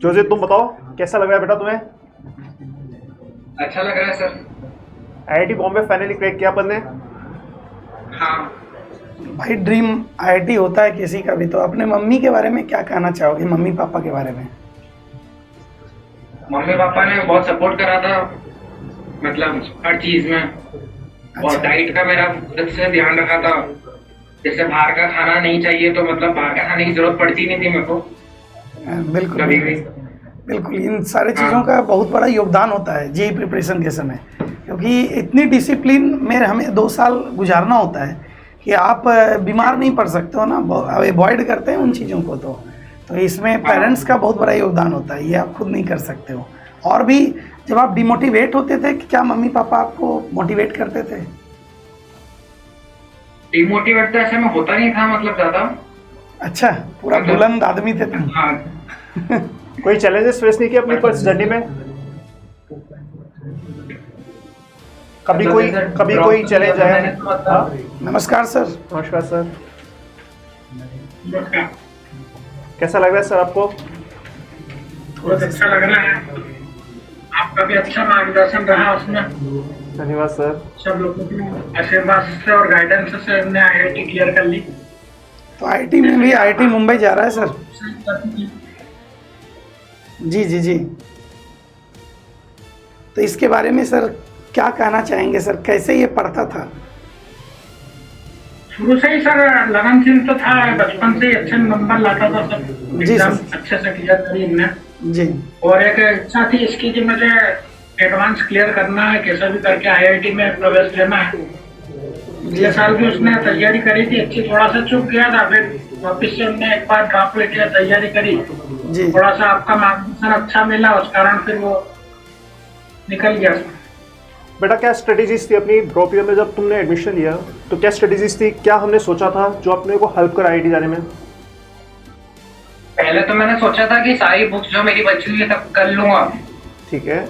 जोजी तुम बताओ कैसा लग रहा है बेटा तुम्हें? अच्छा लग रहा है sir. IIT Bombay finally crack किया अपन ने। हाँ। भाई ड्रीम आईआईटी होता है किसी का भी। तो अपने मम्मी के बारे में क्या कहना चाहोगे, मम्मी पापा के बारे में? मम्मी पापा ने बहुत सपोर्ट करा था, मतलब हर चीज में। और अच्छा। डाइट का मेरा खुद से ध्यान रखा था। जैसे बाहर का खाना नहीं चाहिए, तो मतलब बाहर का खाने की जरूरत पड़ती नहीं थी मेरे को बिल्कुल कभी भी। बिल्कुल, इन सारी चीज़ों हाँ। का बहुत बड़ा योगदान होता है जेई प्रिपरेशन के समय, क्योंकि इतनी डिसिप्लिन में हमें 2 साल गुजारना होता है कि आप बीमार नहीं पड़ सकते हो ना, अवॉइड करते हैं उन चीज़ों को। तो इसमें पेरेंट्स का बहुत बड़ा योगदान होता है, ये आप खुद नहीं कर सकते हो। और भी जब आप डिमोटिवेट होते थे, क्या मम्मी पापा आपको मोटिवेट करते थे? डिमोटिवेट तो ऐसे में होता नहीं था, मतलब ज्यादा। अच्छा, पूरा बुलंद आदमी थे तुम। हाँ। कोई चैलेंजेस फेस नहीं किया अपनी पर्स जर्नी में? कभी कोई चैलेंज आया? हाँ? नमस्कार सर। नमस्कार सर, कैसा लग रहा है सर आपको? बहुत अच्छा लग रहा है। आपका भी अच्छा मार्गदर्शन रहा उसमें। धन्यवाद सर। सब लोगों के आशीर्वाद से और गाइडेंस से हमने आईआईटी क्लियर कर ली। तो आईआईटी में भी, आईआईटी मुंबई जा रहा है सर? जी जी जी। तो इसके बारे में सर क्या कहना चाहेंगे सर, कैसे ये पढ़ता था? शुरू से ही सर लगनशील तो था, बचपन से ही अच्छे नंबर लाता था सर। जी एग्जाम सर। अच्छे से क्लियर करी हमने। जी। और एक इच्छा थी इसकी कि मुझे एडवांस क्लियर करना है, कैसे भी करके आईआईटी में प्रवेश लेना है। पिछले साल भी उसने तैयारी करी थी अच्छी, थोड़ा सा चूक गया था, फिर वापिस से हमने एक बार ड्रॉप लेके तैयारी करी। जी। थोड़ा सा आपका मार्गदर्शन अच्छा मिला, उस कारण फिर वो निकल गया। बेटा क्या स्ट्रेटेजीज थी अपनी ड्रॉप ईयर में जब तुमने एडमिशन लिया? तो क्या स्ट्रेटेजीज थी, क्या हमने सोचा था जो अपने को हेल्प कर आईआईटी जाने में? पहले तो मैंने सोचा था कि सारी बुक्स जो मेरी बची हुई है सब कर लूंगा। ठीक है।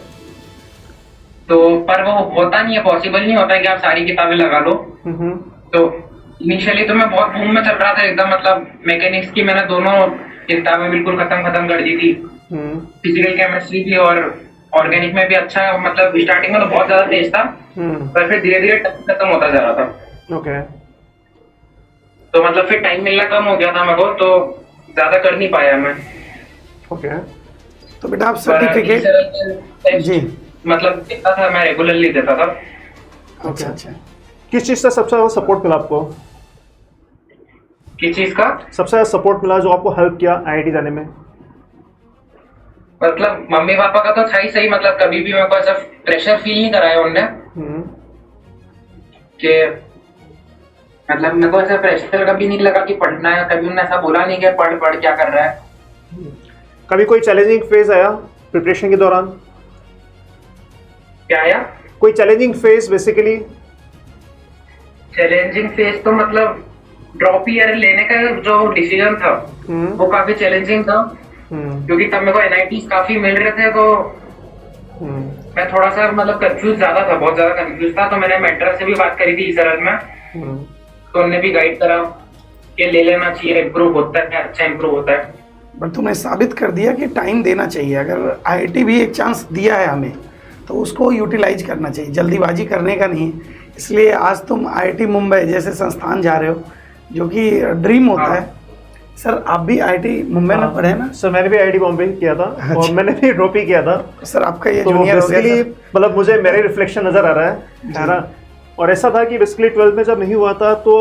तो पर वो होता नहीं है, पॉसिबल नहीं होता है कि आप सारी किताबें लगा लो। तो इनिशियली तो मैं बहुत बूम में चल रहा था एकदम, मतलब मैकेनिक्स की मैंने दोनों किताबें बिल्कुल खत्म कर दी थी। फिजिकल केमिस्ट्री की और ऑर्गेनिक में भी अच्छा, मतलब स्टार्टिंग में तो बहुत ज्यादा तेज था, पर फिर धीरे धीरे खत्म होता जा रहा था। ओके। तो मतलब फिर टाइम मिलना कम हो गया था मेरे को, तो ज्यादा कर नहीं पाया मैं। ओके। तो बेटा आप सर्टिफिकेट? जी। मतलब देता था मैं, रेगुलरली देता था। अच्छा अच्छा। किस चीज़ का सबसे ज़्यादा सपोर्ट मिला आपको? किस चीज का? सबसे ज़्यादा सपोर्ट मिला जो आपको हेल्प किया आईआईटी जाने में? मतलब मम्मी पापा का तो था ही सही, मतलब कभी भी मेरे को ऐसा प्रेशर फील नहीं कराया उनने कि, मतलब मेरे को ऐसा प्रेशर कभी नहीं लगा कि पढ़ना है। कभी उन्होंने ऐसा बोला नहीं कि पढ़ क्या कर रहा है। कभी कोई चैलेंजिंग फेज आया प्रिपरेशन के दौरान? क्या आया? कोई challenging phase basically? Challenging phase तो मतलब ड्रॉप ईयर लेने का जो डिसीजन था वो काफी चैलेंजिंग था, क्योंकि तब मेरे को एनआईटीज काफी मिल रहे थे। तो मैं थोड़ा सा मतलब कंफ्यूज ज्यादा था, बहुत ज्यादा कंफ्यूज था। तो मैंने मेंटर से भी बात करी थी इस अर्थ में, तो उन्होंने भी गाइड करा कि ले लेना चाहिए, इम्प्रूव होता है, अच्छा इम्प्रूव होता है। बट तुमने साबित कर दिया कि टाइम देना चाहिए। अगर आईआईटी भी एक चांस दिया है हमें, तो उसको यूटिलाइज करना चाहिए, जल्दीबाजी करने का नहीं। इसलिए आज तुम आईआईटी मुंबई जैसे संस्थान जा रहे हो, जो कि ड्रीम होता है। सर आप भी आईआईटी मुंबई में पढ़े ना? सर मैंने भी आईआईटी बॉम्बे किया था। अच्छा। और मैंने भी ड्रॉप ही किया था। सर आपका ये तो जूनियर हो गया सर। मतलब मुझे मेरे रिफ्लेक्शन नज़र आ रहा है ना। और ऐसा था कि बेसिकली 12th में जब नहीं हुआ था तो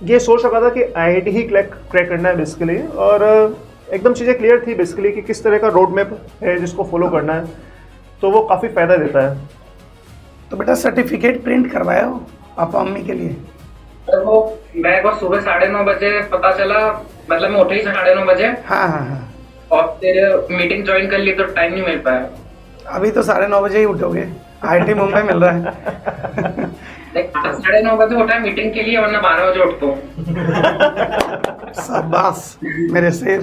ये सोच रखा था कि आईआईटी ही क्रैक करना है बेसिकली। और एकदम चीज़ें क्लियर थी बेसिकली कि किस तरह का रोड मैप है जिसको फॉलो करना है, तो वो काफ़ी फ़ायदा देता है। तो बेटा सर्टिफिकेट प्रिंट करवाया हो पापा मम्मी के लिए? तो वो मेरे को सुबह 9:30 बजे पता चला, मतलब मैं उठे ही 9:30 बजे। हाँ हाँ हाँ। और फिर मीटिंग ज्वाइन कर ली तो टाइम नहीं मिल पाया। अभी तो 9:30 बजे ही उठोगे, आईआईटी मुंबई मिल रहा है। 9:30 बजे उठा मीटिंग के लिए, वरना 12 बजे उठता हूँ। शाबाश मेरे शेर।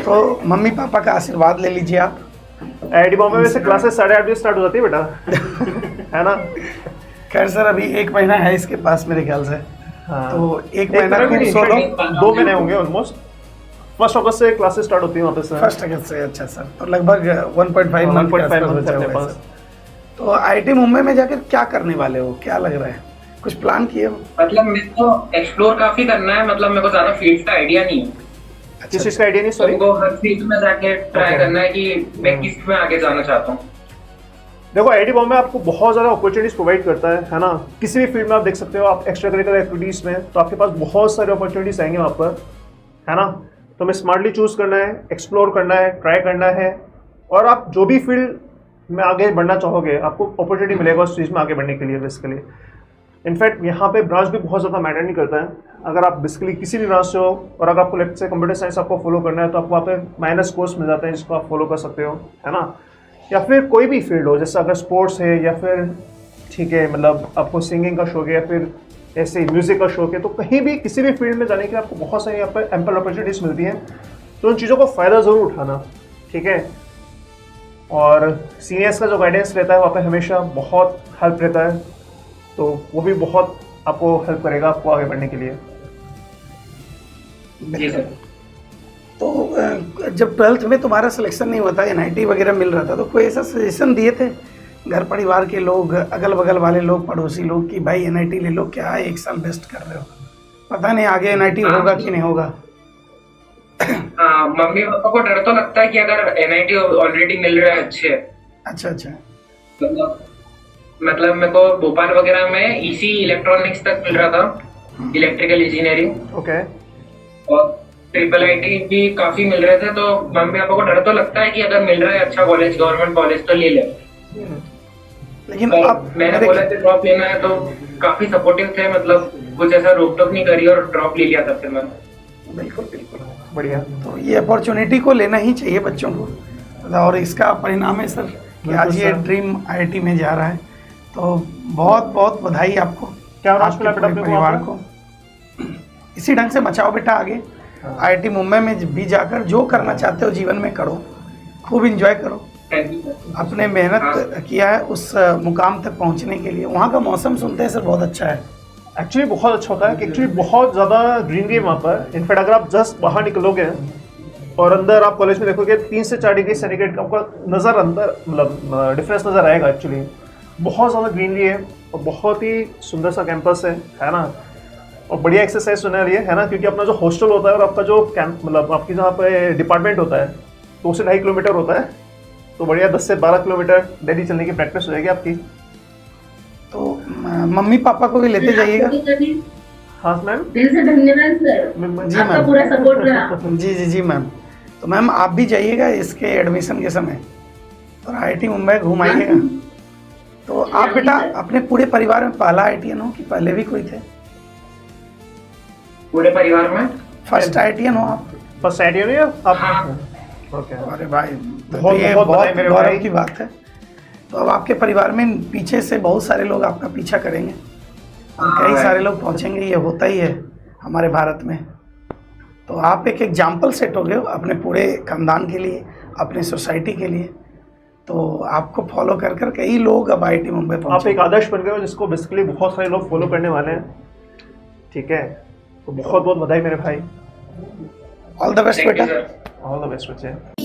तो मम्मी पापा का आशीर्वाद ले लीजिए आप। आईआईटी बॉम्बे में से क्लासेस 8:30 बजे स्टार्ट हो जाती है बेटा। है ना? खैर सर अभी 1 महीना है इसके पास मेरे ख्याल से। हाँ। तो 1 महीना खूब सो लो। 2 महीने होंगे ऑलमोस्ट। 1 अगस्त से क्लासेस स्टार्ट होती है वहाँ पे सर। 1 अगस्त से, अच्छा सर, तो लगभग 1.5 मंथ के 1.5 आसपास मंथ बचा अपने हुआ है पास। सर। तो IIT मुंबई में जाकर क्या करने वाले हो, क्या लग रहा है, कुछ प्लान किए हो? मतलब मेरे को एक्सप्लोर काफी करना है, मतलब मेरे को ज्यादा फील्ड का आइडिया नहीं है, किस चीज़ का आइडिया नहीं, तो सॉरी। मेरे को हर फील्ड में जाके ट्राई Okay. करना है कि मैं किस में आगे जाना चाहता हूँ। देखो IIT बॉम्बे आपको बहुत ज़्यादा अपॉर्चुनिटीज़ प्रोवाइड करता है ना। किसी भी फील्ड में आप देख सकते हो, आप एक्स्ट्रा करिकुलर एक्टिविटीज़ में, तो आपके पास बहुत सारे अपॉर्चुनिटीज़ आएंगे वहाँ पर, है ना। तो हमें स्मार्टली चूज़ करना है, एक्सप्लोर करना है, ट्राई करना है, और आप जो भी फील्ड में आगे बढ़ना चाहोगे आपको अपॉर्चुनिटी मिलेगा उस चीज़ में आगे बढ़ने के लिए बेसिकली। इनफैक्ट यहाँ पे ब्रांच भी बहुत ज़्यादा मैटर नहीं करता है। अगर आप बेसिकली किसी भी ब्रांच से हो और अगर आपको लेट्स से कंप्यूटर साइंस आपको फॉलो करना है, तो आपको वहाँ पे माइनस कोर्स मिल जाते हैं जिसको आप फॉलो कर सकते हो, है ना। या फिर कोई भी फील्ड हो, जैसे अगर स्पोर्ट्स है, या फिर ठीक है मतलब आपको सिंगिंग का शौक है, या फिर ऐसे म्यूज़िक का शौक है, तो कहीं भी किसी भी फील्ड में जाने के लिए आपको बहुत सारी यहाँ पर एम्पल अपॉर्चुनिटीज़ मिलती हैं। तो उन चीज़ों को फ़ायदा ज़रूर उठाना, ठीक है। और सीनियर्स का जो गाइडेंस रहता है वहाँ पे हमेशा बहुत हेल्प रहता है, तो वो भी बहुत आपको हेल्प करेगा आपको आगे बढ़ने के लिए। जी सर। तो जब 12th में तुम्हारा सिलेक्शन नहीं हुआ था, NIT वगैरह मिल रहा था, तो कोई ऐसा सजेशन दिए थे घर परिवार के लोग, अगल बगल वाले लोग, पड़ोसी लोग, कि भाई NIT ले लो, क्या है 1 साल वेस्ट कर रहे हो, पता नहीं आगे NIT होगा कि नहीं होगा? हाँ, मम्मी पापा को डर तो लगता है कि अगर NIT ऑलरेडी मिल रहा है अच्छे, अच्छा अच्छा। मतलब मेरे को भोपाल वगैरह में EC इलेक्ट्रॉनिक्स तक मिल रहा था, इलेक्ट्रिकल इंजीनियरिंग, ओके। और IIIT भी काफी मिल रहे थे। तो मम्मी पापा को डर तो लगता है कि अगर मिल रहा है अच्छा कॉलेज, गवर्नमेंट कॉलेज, तो ले ले। लेकिन तो अब मैंने बोला कि ड्रॉप लेना है, तो काफी सपोर्टिव थे, मतलब कुछ ऐसा रोक टोक नहीं करी और ड्रॉप ले लिया था फिर मैंने। बिल्कुल बिल्कुल बढ़िया। तो ये अपॉर्चुनिटी को लेना ही चाहिए बच्चों को, और इसका परिणाम है सर कि आज ये ड्रीम IIT में जा रहा है। तो बहुत बहुत बधाई आपको, क्या नाम आपके मिला बेटा पूरे अपने को परिवार वहाँ को। इसी ढंग से बचाओ बेटा आगे, IIT मुंबई में भी जाकर जो करना चाहते हो जीवन में करो, खूब इंजॉय करो। Thank you sir. आपने मेहनत किया है उस मुकाम तक पहुंचने के लिए। वहाँ का मौसम सुनते हैं सर बहुत अच्छा है। एक्चुअली बहुत अच्छा होता है कि एक्चुअली बहुत ज़्यादा ग्रीनरी है वहाँ पर। इनफैक्ट अगर आप जस्ट बाहर निकलोगे और अंदर आप कॉलेज में देखोगे 3 से 4 डिग्री सेंटीग्रेड का आपका नज़र अंदर मतलब डिफरेंस नज़र आएगा। एक्चुअली बहुत ज़्यादा ग्रीनरी है और बहुत ही सुंदर सा कैंपस है ना। और बढ़िया एक्सरसाइज सुना रही है ना, क्योंकि अपना जो हॉस्टल होता है और आपका जो कैंप मतलब आपकी जहाँ पे डिपार्टमेंट होता है 2 से 2.5 किलोमीटर होता है। तो बढ़िया 10 से 12 किलोमीटर डेली चलने की प्रैक्टिस हो जाएगी आपकी। तो मम्मी पापा को भी लेते जाइएगा। हाँ मैम। दिल से धन्यवाद सर, जी आपका मैम। पूरा सपोर्ट रहा। जी जी जी मैम। तो मैम आप भी जाइएगा इसके एडमिशन के समय और IIT मुंबई घूम आइएगा। तो आप बेटा अपने पूरे परिवार में पहला IITian हो कि पहले भी कोई थे? पूरे परिवार में फर्स्ट IITian हो आप? फर्स्ट आइडिया नहीं है आप? हाँ। ओके। अरे भाई, बहुत ये बहुत बहुत बधाई मेरे गौरव भाई। की बात है। तो अब आपके परिवार में पीछे से बहुत सारे लोग आपका पीछा करेंगे और कई सारे लोग पहुंचेंगे, ये होता ही है हमारे भारत में। तो आप एक एग्जाम्पल सेट हो गए हो अपने पूरे खानदान के लिए, अपने सोसाइटी के लिए। तो आपको फॉलो कर कर कई लोग अब IIT मुंबई आप पहुंचे। एक आदर्श बन गए हो जिसको बेसिकली बहुत सारे लोग फॉलो करने वाले हैं। ठीक है, तो बहुत बहुत बधाई मेरे भाई। All the best thank you बेटा। सर। ऑल द बेस्ट बच्चे।